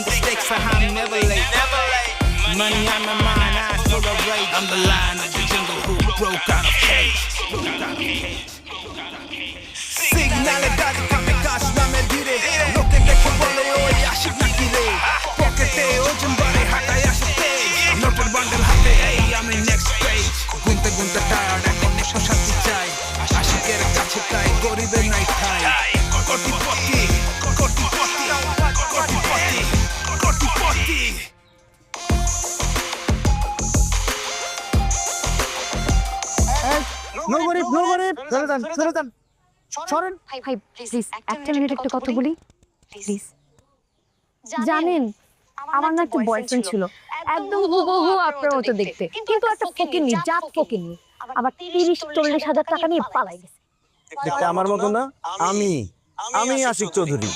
Mistakes for I'm never late. Money on my mind, eyes full of rage. I'm the lion of the jungle who broke out of cage. Signale dati kame kash name dire. Loke dekhe bole oi ashik naki re. Pockete ojan bare hatai ashte. Noted bundle hate ei ami next page. Gunte gunte tired ekhon ekটু শান্তি চাই। আশিকের কাছে তাই গরিবের নাই ঠাই। কোটিপতি কোটিপতি কোটিপতি কোটিপতি। নো গরিব চলে যান সরেন। ভাই প্লিজ একটা মিনিট একটু কথা বলি প্লিজ। জানেন আমার না একটা বয়ফ্রেন্ড ছিল, একদম হুবহু আপনার মতো দেখতে, কিন্তু একটা ফকিন্নি, জাত ফকিন্নি। আবার 30-40 হাজার টাকা নিয়ে পালাই গেছে। দেখতে আমার মতো না। আমি আশিক চৌধুরী।